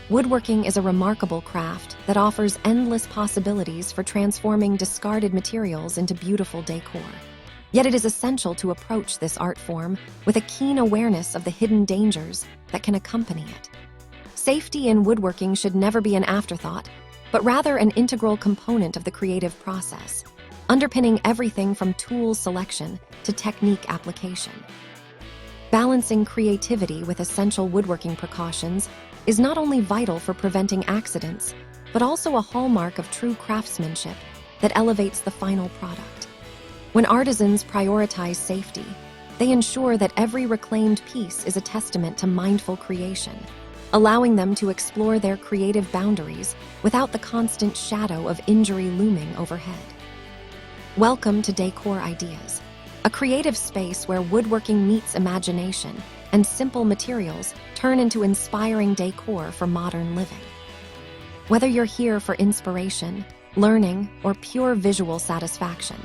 Woodworking is a remarkable craft that offers endless possibilities for transforming discarded materials into beautiful decor. Yet it is essential to approach this art form with a keen awareness of the hidden dangers that can accompany it. Safety in woodworking should never be an afterthought, but rather an integral component of the creative process, underpinning everything from tool selection to technique application. Balancing creativity with essential woodworking precautions is not only vital for preventing accidents, but also a hallmark of true craftsmanship that elevates the final product. When artisans prioritize safety, they ensure that every reclaimed piece is a testament to mindful creation, allowing them to explore their creative boundaries without the constant shadow of injury looming overhead. Welcome to Decor Ideas, a creative space where woodworking meets imagination and simple materials turn into inspiring decor for modern living. Whether you're here for inspiration, learning, or pure visual satisfaction,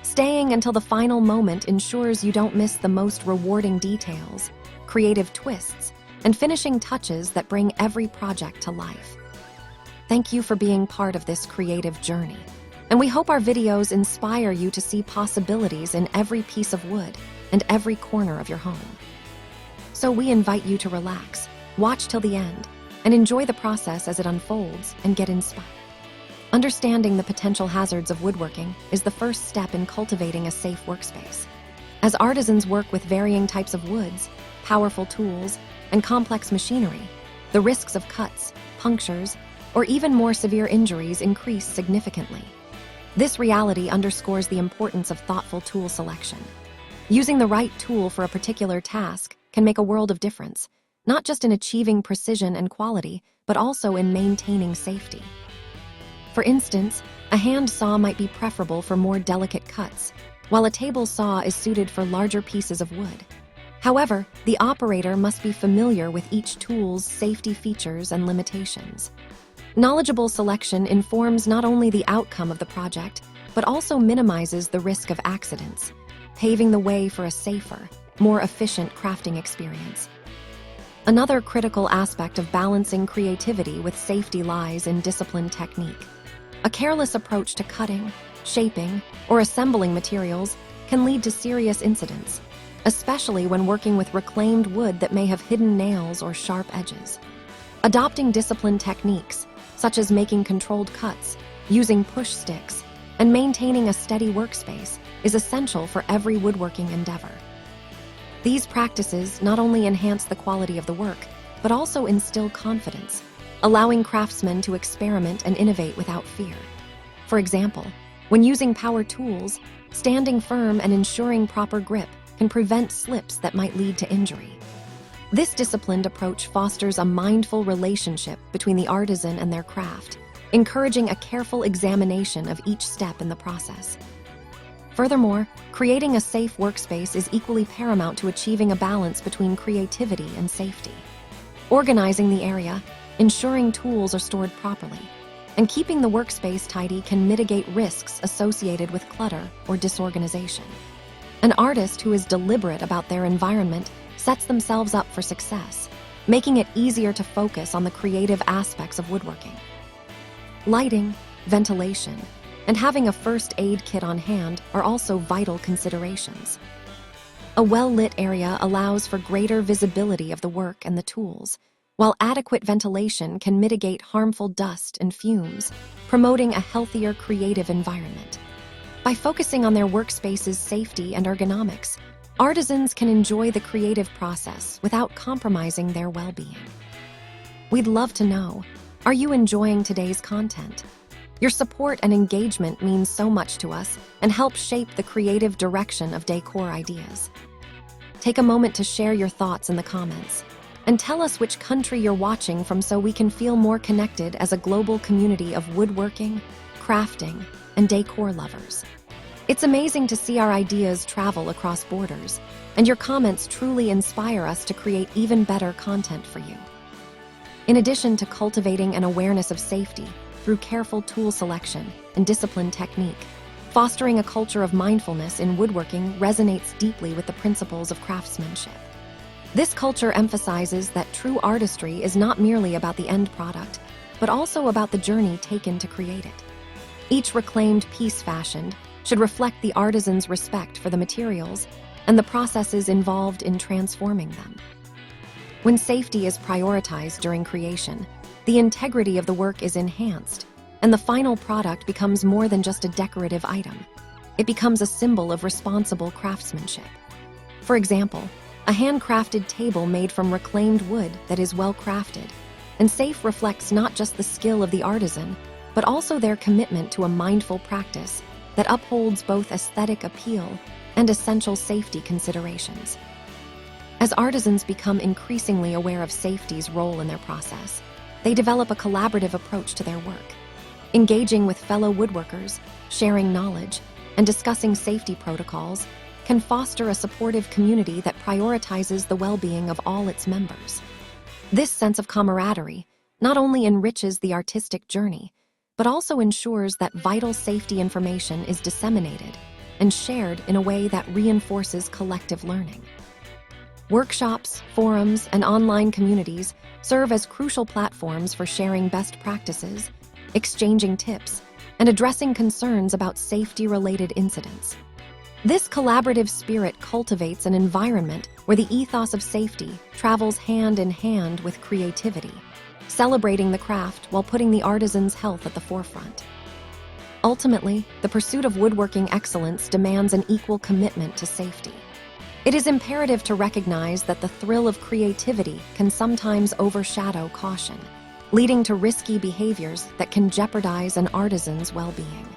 staying until the final moment ensures you don't miss the most rewarding details, creative twists, and finishing touches that bring every project to life. Thank you for being part of this creative journey, and we hope our videos inspire you to see possibilities in every piece of wood and every corner of your home. So we invite you to relax, watch till the end, and enjoy the process as it unfolds and get inspired. Understanding the potential hazards of woodworking is the first step in cultivating a safe workspace. As artisans work with varying types of woods, powerful tools, and complex machinery, the risks of cuts, punctures, or even more severe injuries increase significantly. This reality underscores the importance of thoughtful tool selection. Using the right tool for a particular task can make a world of difference, not just in achieving precision and quality, but also in maintaining safety. For instance, a hand saw might be preferable for more delicate cuts, while a table saw is suited for larger pieces of wood. However, the operator must be familiar with each tool's safety features and limitations. Knowledgeable selection informs not only the outcome of the project, but also minimizes the risk of accidents, paving the way for a safer, more efficient crafting experience. Another critical aspect of balancing creativity with safety lies in disciplined technique. A careless approach to cutting, shaping, or assembling materials can lead to serious incidents, especially when working with reclaimed wood that may have hidden nails or sharp edges. Adopting disciplined techniques, such as making controlled cuts, using push sticks, and maintaining a steady workspace, is essential for every woodworking endeavor. These practices not only enhance the quality of the work, but also instill confidence, allowing craftsmen to experiment and innovate without fear. For example, when using power tools, standing firm and ensuring proper grip can prevent slips that might lead to injury. This disciplined approach fosters a mindful relationship between the artisan and their craft, encouraging a careful examination of each step in the process. Furthermore, creating a safe workspace is equally paramount to achieving a balance between creativity and safety. Organizing the area, ensuring tools are stored properly, and keeping the workspace tidy can mitigate risks associated with clutter or disorganization. An artist who is deliberate about their environment sets themselves up for success, making it easier to focus on the creative aspects of woodworking. Lighting, ventilation, and having a first aid kit on hand are also vital considerations. A well-lit area allows for greater visibility of the work and the tools, while adequate ventilation can mitigate harmful dust and fumes, promoting a healthier creative environment. By focusing on their workspace's safety and ergonomics, artisans can enjoy the creative process without compromising their well-being. We'd love to know, are you enjoying today's content? Your support and engagement means so much to us and help shape the creative direction of Decor Ideas. Take a moment to share your thoughts in the comments, and tell us which country you're watching from so we can feel more connected as a global community of woodworking, crafting, and decor lovers. It's amazing to see our ideas travel across borders, and your comments truly inspire us to create even better content for you. In addition to cultivating an awareness of safety through careful tool selection and disciplined technique, fostering a culture of mindfulness in woodworking resonates deeply with the principles of craftsmanship. This culture emphasizes that true artistry is not merely about the end product, but also about the journey taken to create it. Each reclaimed piece fashioned should reflect the artisan's respect for the materials and the processes involved in transforming them. When safety is prioritized during creation, the integrity of the work is enhanced, and the final product becomes more than just a decorative item. It becomes a symbol of responsible craftsmanship. For example, a handcrafted table made from reclaimed wood that is well crafted and safe reflects not just the skill of the artisan, but also their commitment to a mindful practice that upholds both aesthetic appeal and essential safety considerations. As artisans become increasingly aware of safety's role in their process, they develop a collaborative approach to their work. Engaging with fellow woodworkers, sharing knowledge, and discussing safety protocols can foster a supportive community that prioritizes the well-being of all its members. This sense of camaraderie not only enriches the artistic journey, but also ensures that vital safety information is disseminated and shared in a way that reinforces collective learning. Workshops, forums, and online communities serve as crucial platforms for sharing best practices, exchanging tips, and addressing concerns about safety-related incidents. This collaborative spirit cultivates an environment where the ethos of safety travels hand in hand with creativity, celebrating the craft while putting the artisan's health at the forefront. Ultimately, the pursuit of woodworking excellence demands an equal commitment to safety. It is imperative to recognize that the thrill of creativity can sometimes overshadow caution, leading to risky behaviors that can jeopardize an artisan's well-being.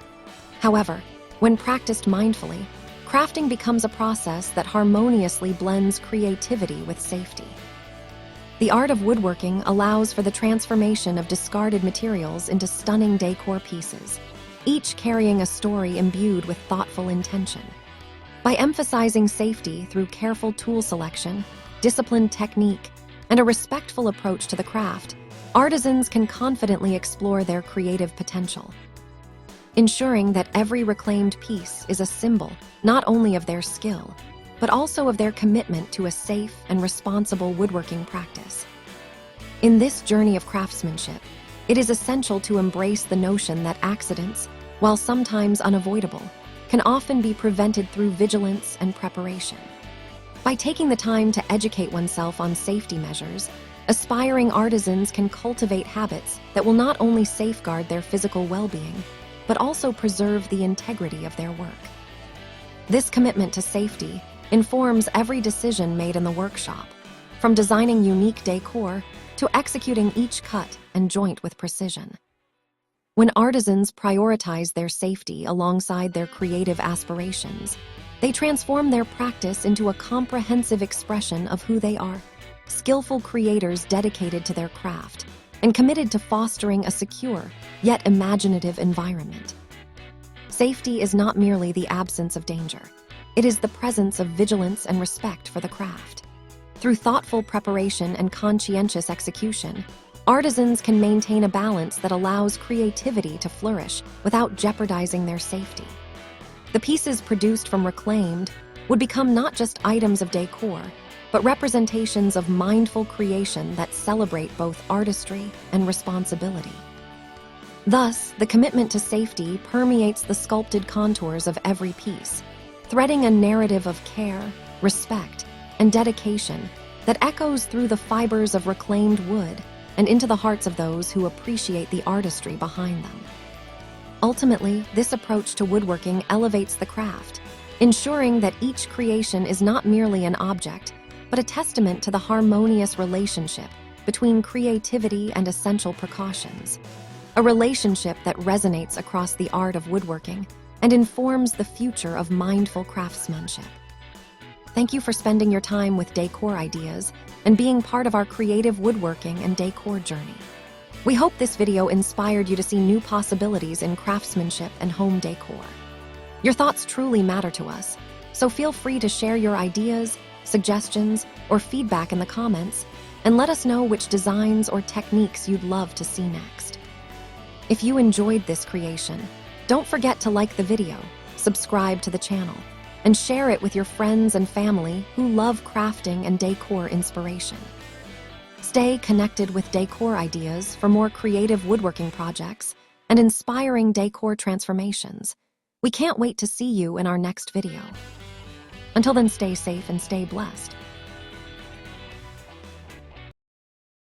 However, when practiced mindfully, crafting becomes a process that harmoniously blends creativity with safety. The art of woodworking allows for the transformation of discarded materials into stunning decor pieces, each carrying a story imbued with thoughtful intention. By emphasizing safety through careful tool selection, disciplined technique, and a respectful approach to the craft, artisans can confidently explore their creative potential. Ensuring that every reclaimed piece is a symbol not only of their skill, but also of their commitment to a safe and responsible woodworking practice. In this journey of craftsmanship, it is essential to embrace the notion that accidents, while sometimes unavoidable, can often be prevented through vigilance and preparation. By taking the time to educate oneself on safety measures, aspiring artisans can cultivate habits that will not only safeguard their physical well-being, but also preserve the integrity of their work. This commitment to safety informs every decision made in the workshop, from designing unique decor to executing each cut and joint with precision. When artisans prioritize their safety alongside their creative aspirations, they transform their practice into a comprehensive expression of who they are, skillful creators dedicated to their craft and committed to fostering a secure, yet imaginative environment. Safety is not merely the absence of danger. It is the presence of vigilance and respect for the craft. Through thoughtful preparation and conscientious execution, artisans can maintain a balance that allows creativity to flourish without jeopardizing their safety. The pieces produced from reclaimed would become not just items of decor, but representations of mindful creation that celebrate both artistry and responsibility. Thus, the commitment to safety permeates the sculpted contours of every piece, threading a narrative of care, respect, and dedication that echoes through the fibers of reclaimed wood and into the hearts of those who appreciate the artistry behind them. Ultimately, this approach to woodworking elevates the craft, ensuring that each creation is not merely an object, but a testament to the harmonious relationship between creativity and essential precautions, a relationship that resonates across the art of woodworking and informs the future of mindful craftsmanship. Thank you for spending your time with Decor Ideas and being part of our creative woodworking and decor journey. We hope this video inspired you to see new possibilities in craftsmanship and home decor. Your thoughts truly matter to us, so feel free to share your ideas, suggestions, or feedback in the comments, and let us know which designs or techniques you'd love to see next. If you enjoyed this creation, don't forget to like the video, subscribe to the channel, and share it with your friends and family who love crafting and decor inspiration. Stay connected with Decor Ideas for more creative woodworking projects and inspiring decor transformations. We can't wait to see you in our next video. Until then, stay safe and stay blessed.